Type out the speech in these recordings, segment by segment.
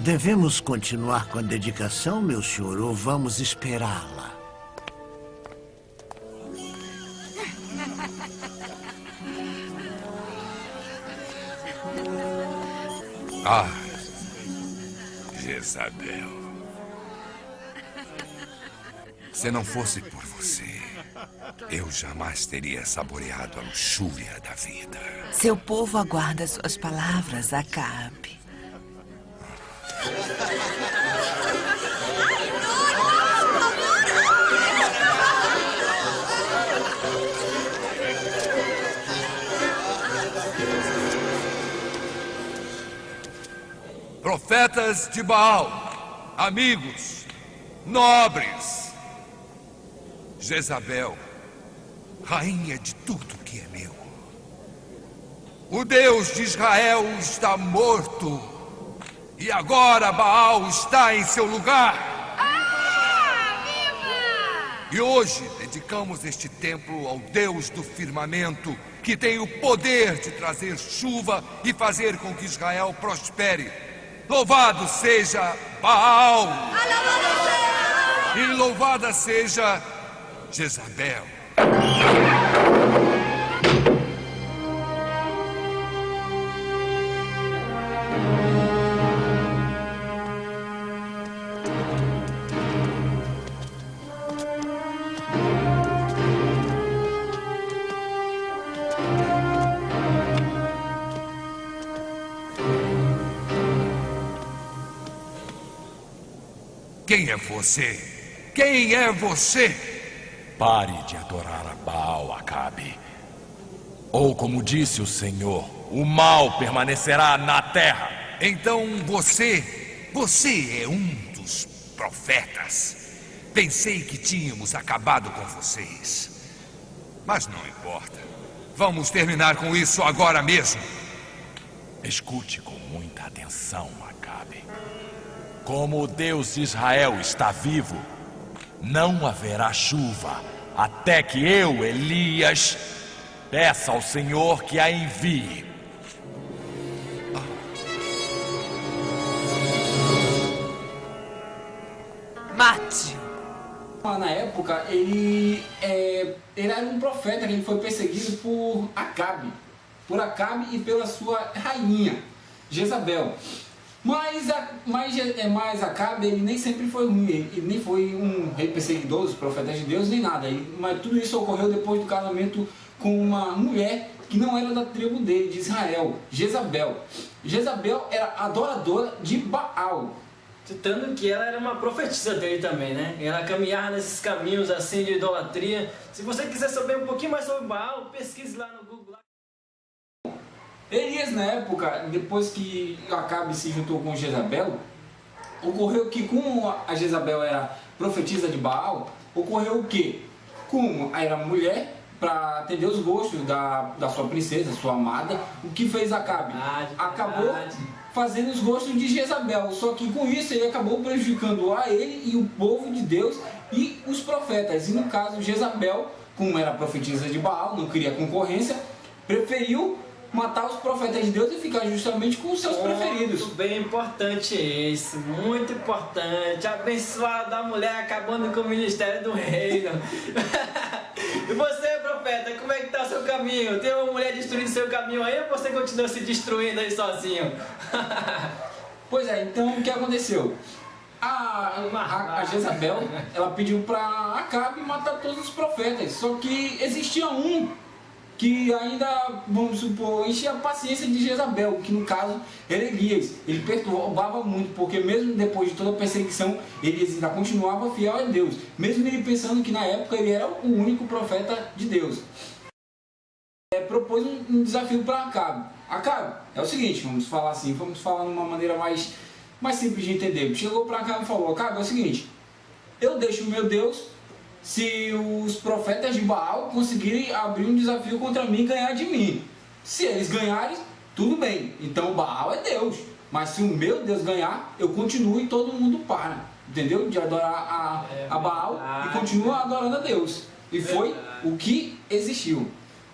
Devemos continuar com a dedicação, meu senhor, ou vamos esperá-la? Ah, Jezabel. Se não fosse por você, eu jamais teria saboreado a luxúria da vida. Seu povo aguarda suas palavras, Acabe. Profetas de Baal, amigos, nobres, Jezabel, rainha de tudo que é meu. O Deus de Israel está morto e agora Baal está em seu lugar. E hoje dedicamos este templo ao Deus do firmamento, que tem o poder de trazer chuva e fazer com que Israel prospere. Louvado seja Baal! E louvada seja Jezabel! Quem é você? Quem é você? Pare de adorar a Baal, Acabe. Ou como disse o Senhor, o mal permanecerá na terra. Então você é um dos profetas. Pensei que tínhamos acabado com vocês. Mas não importa. Vamos terminar com isso agora mesmo. Escute com muita atenção, Acabe. Como o Deus de Israel está vivo, não haverá chuva até que eu, Elias, peça ao Senhor que a envie. Mate! Na época, ele era um profeta que ele foi perseguido por Acabe e pela sua rainha, Jezabel. Mas Acabe, ele nem sempre foi ruim, ele nem foi um rei perseguidor dos profetas de Deus, nem nada. Mas tudo isso ocorreu depois do casamento com uma mulher que não era da tribo dele, de Israel, Jezabel. Jezabel era adoradora de Baal. Citando que ela era uma profetisa dele também, né? Ela caminhava nesses caminhos assim de idolatria. Se você quiser saber um pouquinho mais sobre Baal, pesquise lá no Google. Elias, na época, depois que Acabe se juntou com Jezabel, ocorreu que, como a Jezabel era profetisa de Baal, ocorreu o quê? Como era mulher, para atender os gostos da sua princesa, sua amada, o que fez Acabe? Acabou fazendo os gostos de Jezabel, só que com isso ele acabou prejudicando a ele e o povo de Deus e os profetas. E no caso, Jezabel, como era profetisa de Baal, não queria concorrência, preferiu matar os profetas de Deus e ficar justamente com os seus preferidos. Muito bem importante isso, muito importante. Abençoada a mulher acabando com o ministério do reino. E você, profeta, como é que está o seu caminho? Tem uma mulher destruindo seu caminho aí ou você continua se destruindo aí sozinho? Pois é, então o que aconteceu? A Jezabel, ela pediu para Acabe matar todos os profetas, só que existia um que ainda, vamos supor, enchia a paciência de Jezabel, que no caso era Elias. Ele perturbava muito, porque mesmo depois de toda a perseguição, Elias ainda continuava fiel a Deus, mesmo ele pensando que na época ele era o único profeta de Deus. Propôs um desafio para Acabe. Acabe, é o seguinte, vamos falar assim, vamos falar de uma maneira mais simples de entender. Chegou para Acabe e falou: Acabe, é o seguinte, eu deixo o meu Deus se os profetas de Baal conseguirem abrir um desafio contra mim e ganhar de mim. Se eles ganharem, tudo bem, então Baal é Deus. Mas se o meu Deus ganhar, eu continuo e todo mundo para. entendeu? De adorar a Baal e continua adorando a Deus. E foi o que existiu.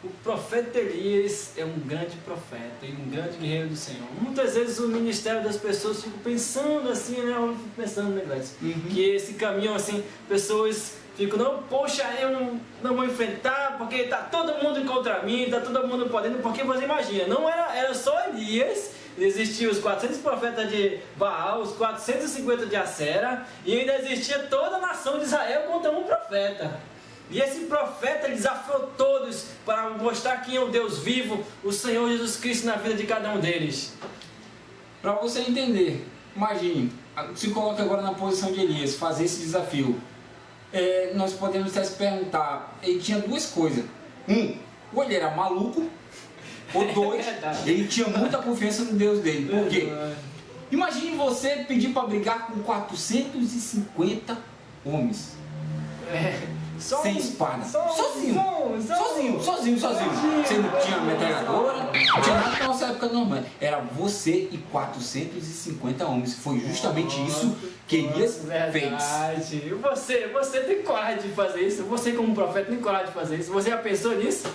O profeta Elias é um grande profeta e um grande guerreiro do Senhor. Muitas vezes o ministério das pessoas fica pensando assim, né? Eu fico pensando, né, Gladys? Que esse caminho, assim, pessoas ficam, não, poxa, eu não vou enfrentar porque tá todo mundo contra mim, tá todo mundo podendo, porque você imagina, não era só Elias, existiam os 400 profetas de Baal, os 450 de Acera, e ainda existia toda a nação de Israel contra um profeta. E esse profeta desafiou todos para mostrar quem é o Deus vivo, o Senhor Jesus Cristo na vida de cada um deles. Para você entender, imagine, se coloque agora na posição de Elias, fazer esse desafio. Nós podemos até se perguntar, ele tinha duas coisas. Ou ele era maluco, ou dois, ele tinha muita confiança no Deus dele. Por quê? Imagine você pedir para brigar com 450 homens. Sem espada. Sozinho. Você não tinha metralhadora, não tinha nada na nossa época normal. Era você e 450 homens. Foi justamente isso que Elias fez. Você tem coragem de fazer isso? Você como profeta tem coragem de fazer isso? Você já pensou nisso?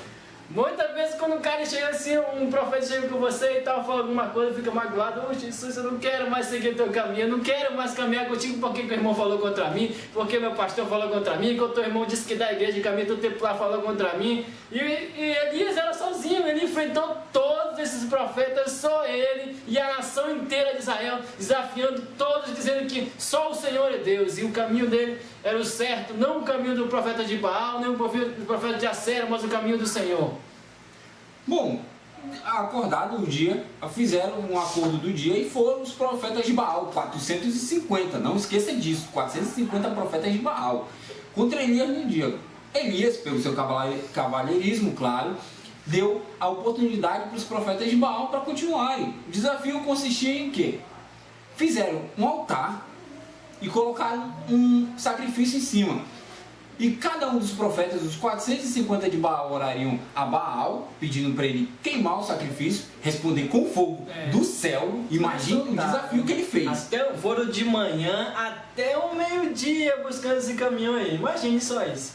Muitas vezes quando um cara chega assim, um profeta chega com você e tal, fala alguma coisa, fica magoado, ô Jesus, eu não quero mais seguir teu caminho, eu não quero mais caminhar contigo porque o irmão falou contra mim, porque meu pastor falou contra mim, que o teu irmão disse que da igreja de caminho do tempo lá falou contra mim. E Elias era sozinho, ele enfrentou todos esses profetas, só ele e a nação inteira de Israel, desafiando todos, dizendo que só o Senhor é Deus, e o caminho dele era o certo, não o caminho do profeta de Baal, nem o profeta de Acera, mas o caminho do Senhor. Bom, acordado o dia, fizeram um acordo do dia e foram os profetas de Baal, 450, não esqueça disso, 450 profetas de Baal, contra Elias no dia. Elias, pelo seu cavalheirismo, claro, deu a oportunidade para os profetas de Baal para continuarem. O desafio consistia em quê? Fizeram um altar e colocaram um sacrifício em cima. E cada um dos profetas, os 450 de Baal, orariam a Baal, pedindo para ele queimar o sacrifício, responder com fogo do céu. Imagina o desafio que ele fez. Foram de manhã até o meio-dia buscando esse caminhão aí. Imagine só isso.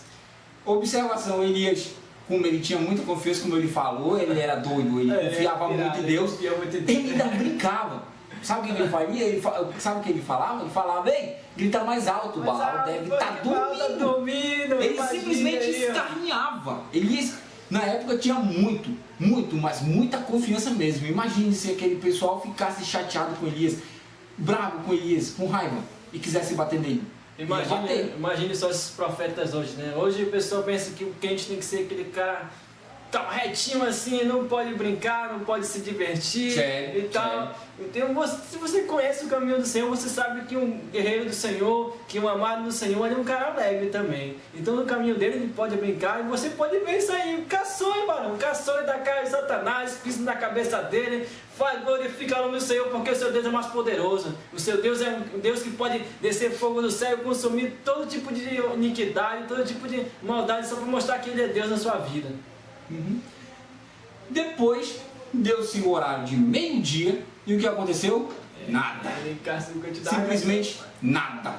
Observação, Elias, como ele tinha muita confiança, como ele falou, ele era doido, ele confiava muito em Deus, ele ainda brincava. Sabe o que ele faria? Sabe o que ele falava? Ele falava, ei, grita mais alto, Baal deve estar dormindo. Ele simplesmente escarneava. Elias, na época, tinha mas muita confiança mesmo. Imagine se aquele pessoal ficasse chateado com Elias, bravo com Elias, com raiva, e quisesse bater nele. Imagine só esses profetas hoje, né? Hoje o pessoal pensa que o crente tem que ser aquele cara tão retinho assim, não pode brincar, não pode se divertir e tal. Então, se você conhece o caminho do Senhor, você sabe que um guerreiro do Senhor, que um amado do Senhor, ele é um cara alegre também. Então, no caminho dele, ele pode brincar e você pode ver isso aí. Caçou, varão, caçou da cara de Satanás, pisa na cabeça dele, glorifica o nome do Senhor, porque o seu Deus é mais poderoso. O seu Deus é um Deus que pode descer fogo do céu e consumir todo tipo de iniquidade, todo tipo de maldade, só para mostrar que ele é Deus na sua vida. Depois deu-se o horário de meio-dia e o que aconteceu? Nada. Simplesmente nada.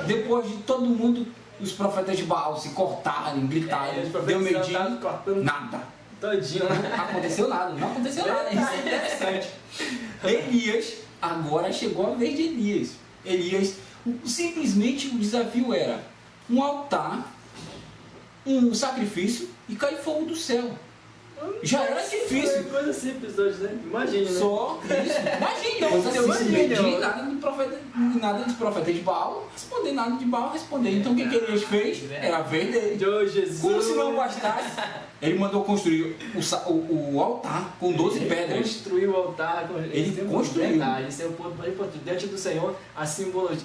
Depois de todo mundo, os profetas de Baal se cortarem, gritarem, deu meio-dia, nada. Todinho, né? Não aconteceu nada. Isso é interessante. Elias, agora chegou a vez de Elias. Elias, simplesmente o desafio era um altar, um sacrifício e cair fogo do céu. Já era difícil. É coisa simples hoje, né? Imagina, né? Só isso. Imagina. Nada dos profetas de Baal responder, nada de Baal responder. Então o que Elias fez? Era a vez dele. Como se não bastasse, ele mandou construir o altar com 12 pedras. Ele construiu o altar. Ele construiu. Isso é o ponto mais importante. Diante do Senhor, a simbologia.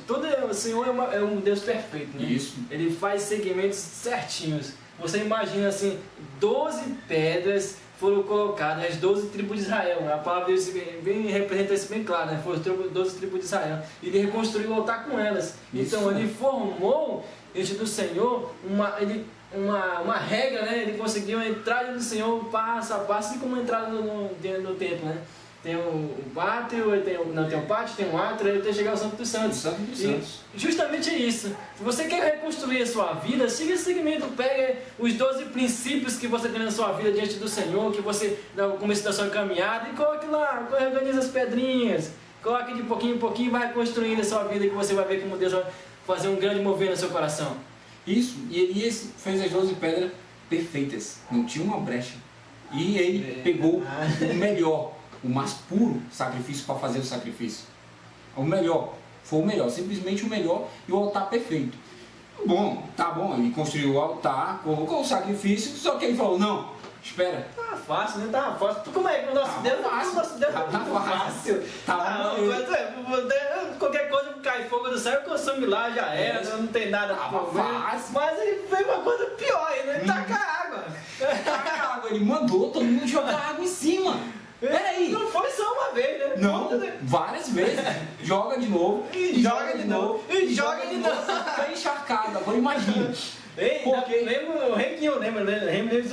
O Senhor é um Deus perfeito, né? Isso. Ele faz segmentos certinhos. Você imagina assim, 12 pedras foram colocadas, as 12 tribos de Israel. A palavra Deus representa isso bem claro, né? Foram 12 tribos de Israel. Ele reconstruiu o altar com elas. Isso. Então ele formou diante do Senhor uma regra, né? Ele conseguiu a entrada do Senhor passo a passo, assim como a entrada no templo, né? tem o pátio, não tem o pátio, tem um átrio, aí tem que chegar ao Santo dos Santos. Santo dos Santos. Justamente isso. Se você quer reconstruir a sua vida, siga esse segmento, pega os 12 princípios que você tem na sua vida diante do Senhor, que você, no começo da sua caminhada, e coloque lá, organiza as pedrinhas, coloque de pouquinho em pouquinho e vai reconstruindo a sua vida, que você vai ver como Deus vai fazer um grande mover no seu coração. Isso, e Elias fez as 12 pedras perfeitas, não tinha uma brecha. E ele pegou o melhor, o mais puro sacrifício para fazer o sacrifício. O melhor, foi o melhor, simplesmente o melhor, e o altar perfeito. Bom, tá bom, ele construiu o altar, colocou o sacrifício, só que ele falou, não, espera. Tá fácil, né? Tá fácil. Como é que o nosso Deus Tá fácil. Qualquer coisa que cai fogo do céu, consome lá, já era, não tem nada pra fácil. Mas aí veio uma coisa pior ainda, ele taca água. Taca água, ele mandou todo mundo jogar água em cima. Peraí. Não foi só uma vez, né? Não, várias vezes. Joga de novo. E joga de novo. E joga de novo. Tá encharcado, agora imagina. Ei, lembra o rei Quinho, lembra do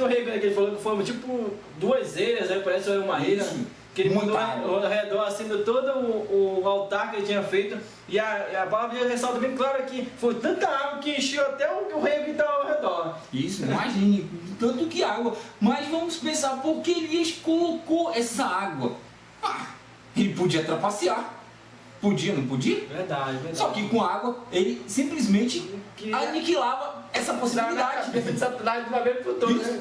rei, que ele falou que foi tipo 2 ilhas, aí parece que era uma ilha. Que ele mandou ao redor, assim, todo o altar que ele tinha feito. E a palavra de Deus ressalta bem claro que foi tanta água que encheu até o rei que estava ao redor. Isso, imagine, tanto que água. Mas vamos pensar, por que Elias colocou essa água? Ele podia trapacear. Podia, não podia? Verdade. Só que com água, ele simplesmente aniquilava essa possibilidade. Satanás de uma vez por todas.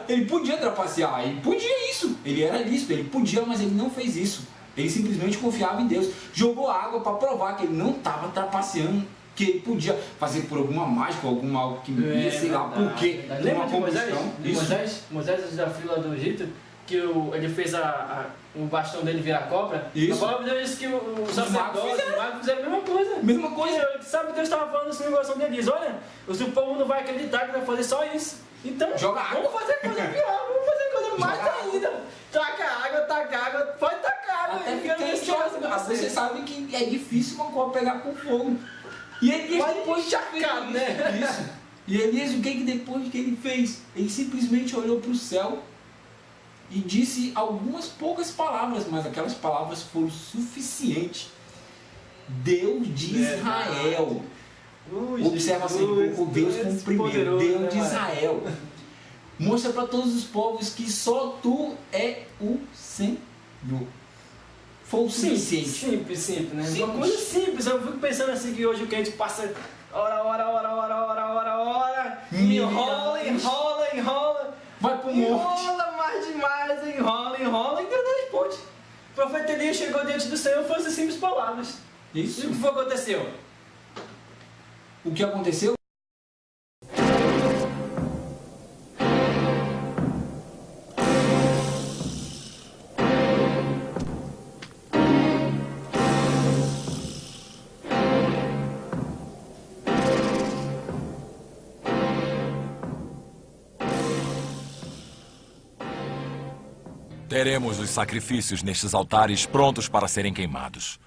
Ele podia trapacear, ele podia isso. Ele era lícito, ele podia, mas ele não fez isso. Ele simplesmente confiava em Deus. Jogou água para provar que ele não estava trapaceando, que ele podia fazer por alguma mágica, alguma alquimia, sei lá por quê. Lembra de Moisés? Moisés, o desafio lá do Egito, que ele fez o bastão dele virar cobra. Isso. A palavra de Deus disse que os sacerdotes, os magos fizeram a mesma coisa. Mesma coisa. Sabe, Deus estava falando assim no coração deles, olha, o seu povo não vai acreditar que vai fazer só isso. Então, vamos fazer coisa pior, vamos fazer coisa mais ainda. Taca água, pode tacar água. Até fica enxergado. Você sabe que é difícil uma coisa pegar com fogo. E Elias depois encharcado, né? Isso. E Elias, o que depois que ele fez? Ele simplesmente olhou para o céu e disse algumas poucas palavras, mas aquelas palavras foram suficientes. Deus de Israel. Observa assim, o Deus como primeiro, Deus de Israel. Mostra para todos os povos que só tu é o Senhor. Foi o suficiente. Simples, né? Simples. Uma coisa simples. Eu fico pensando assim que hoje o que a gente passa hora, enrola. Vai pro monte. Enrola mais demais, enrola, e Deus não responde. O profeta Elias chegou diante do Senhor e falou essas simples palavras. Isso. E o que foi que aconteceu? O que aconteceu? Teremos os sacrifícios nestes altares prontos para serem queimados.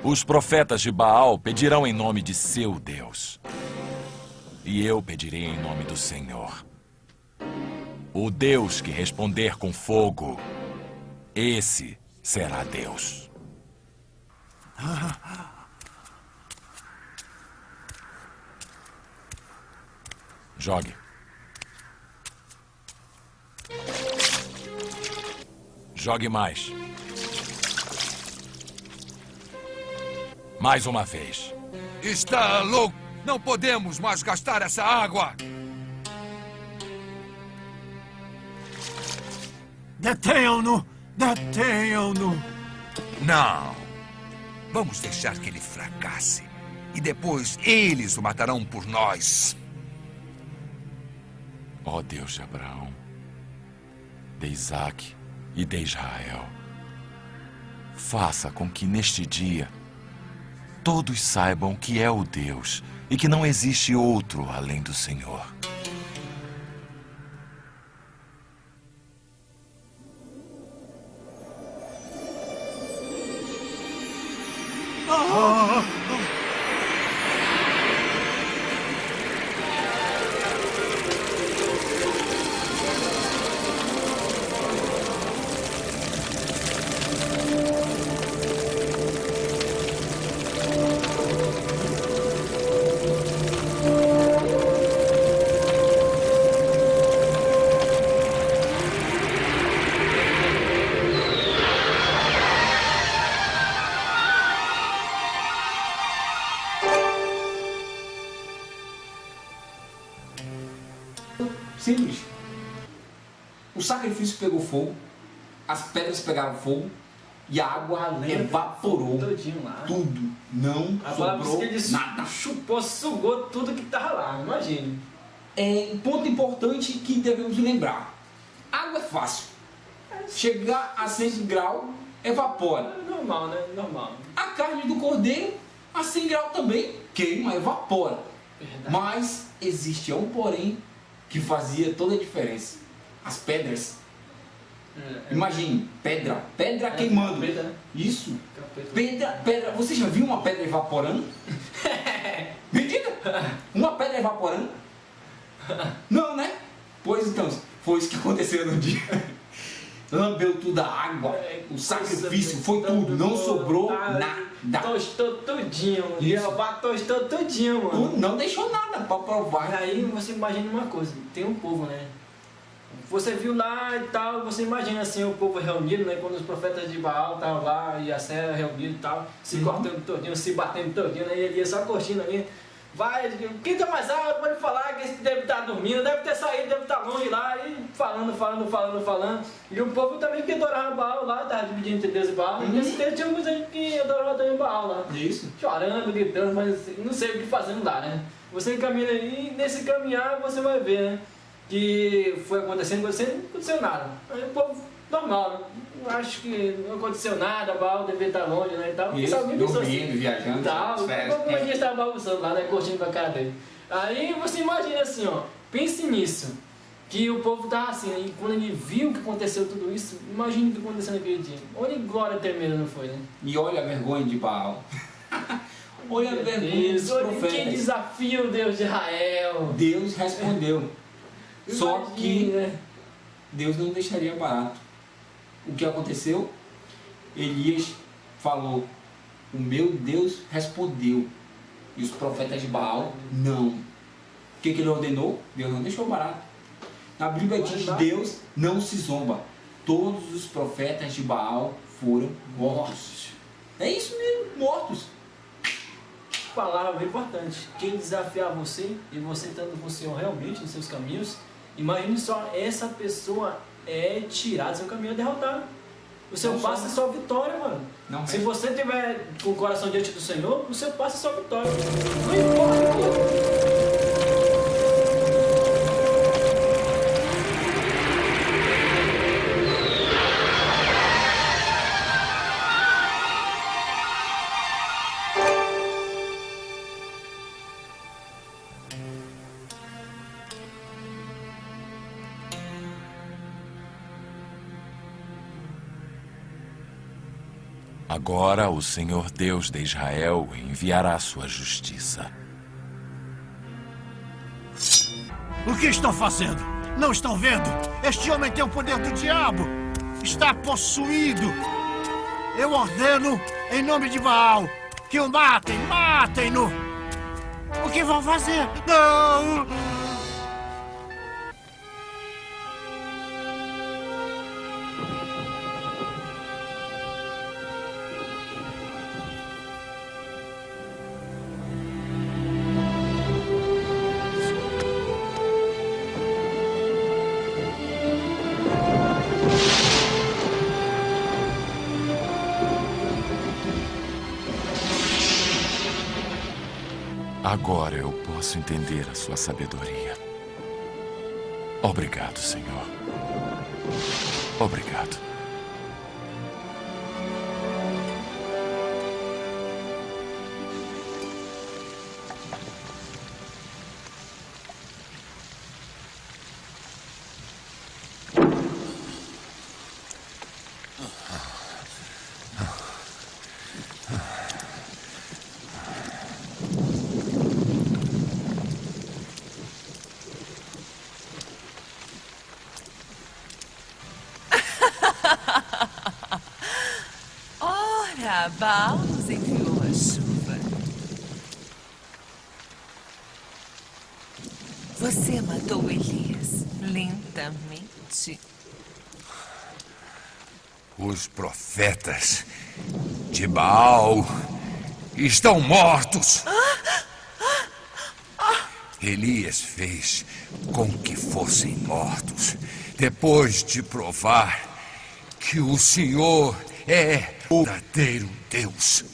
Os profetas de Baal pedirão em nome de seu Deus. E eu pedirei em nome do Senhor. O Deus que responder com fogo, esse será Deus. Jogue. Jogue mais. Mais uma vez. Está louco! Não podemos mais gastar essa água! Detenham-no! Detenham-no! Não! Vamos deixar que ele fracasse. E depois eles o matarão por nós. Ó Deus de Abraão, de Isaac e de Israel, faça com que neste dia todos saibam que é o Deus e que não existe outro além do Senhor. sacrifício pegou fogo, as pedras pegaram fogo e a água evaporou Todinho lá. tudo. Não A palavra diz que sobrou ele nada. chupou, sugou tudo que tava lá, imagine. Um ponto importante que devemos lembrar. Água é fácil. Chegar a 100 graus, evapora. É normal, né? Normal. A carne do cordeiro, a 100 graus também, queima, evapora. Verdade. Mas existe um porém que fazia toda a diferença. As pedras. Imagine, pedra queimando. Capeta, né? Isso. Capeta. Pedra. Você já viu uma pedra evaporando? Me diga. Uma pedra evaporando? Não, né? Pois então, foi isso que aconteceu no dia. Lambeu tudo a água, o sacrifício foi tudo, não sobrou nada. Tostou tudinho, mano. Isso. Jeová tostou tudinho, mano. Tudo, não deixou nada pra provar. Aí você imagina uma coisa, tem um povo, né? Você viu lá e tal, você imagina assim o povo reunido, né? Quando os profetas de Baal estavam lá e a Sera reunido e tal, se cortando todinho, se batendo todinho, né? E ele ia só curtindo ali. Vai, quem tá mais alto pode falar que esse deve estar dormindo, deve ter saído, deve estar longe lá, e falando. E o povo também que adorava Baal lá, tava dividindo entre Deus e Baal. E nesse tempo tinha muita gente que adorava também Baal lá. Isso. Chorando, gritando, mas não sei o que fazendo lá, né? Você caminha aí, nesse caminhar você vai ver, né? Que foi acontecendo, não aconteceu nada. Aí o povo normal, né? Acho que não aconteceu nada, Baal devia estar longe, né? E tal. Isso, Alguém pensou dormindo, viajando, tal, férias. como ele estava bagunçando lá, né? Curtindo pra cara dele. Aí você imagina assim, ó, pense nisso. Que o povo tava assim, né? E quando ele viu que aconteceu tudo isso, imagine o que aconteceu naquele dia. Olha glória tremenda, não foi, né? E olha a vergonha de Baal. Olha a vergonha dos Olha que profetas. desafio, Deus de Israel. Deus respondeu. Só Imagine, que né? Deus não deixaria barato. O que aconteceu? Elias falou, o meu Deus respondeu. E os profetas de Baal, não. O que ele ordenou? Deus não deixou barato. Na Bíblia diz que Deus não se zomba. Todos os profetas de Baal foram mortos. É isso mesmo, mortos. Palavra bem importante. Quem desafiar você e você estando com o Senhor realmente nos seus caminhos, imagine só, essa pessoa é tirada do seu caminho, é derrotada. O seu passo é só vitória, mano. Não Se é. você tiver com o coração diante do Senhor, o seu passo é só vitória. Não importa. Agora o Senhor Deus de Israel enviará sua justiça. O que estão fazendo? Não estão vendo? Este homem tem o poder do diabo. Está possuído. Eu ordeno, em nome de Baal, que o matem. Matem-no. O que vão fazer? Não! Agora eu posso entender a sua sabedoria. Obrigado, Senhor. Obrigado. Ora, Baal nos enviou a chuva. Você matou Elias lentamente. Os profetas de Baal estão mortos. Elias fez com que fossem mortos Depois de provar que o Senhor é o verdadeiro Deus,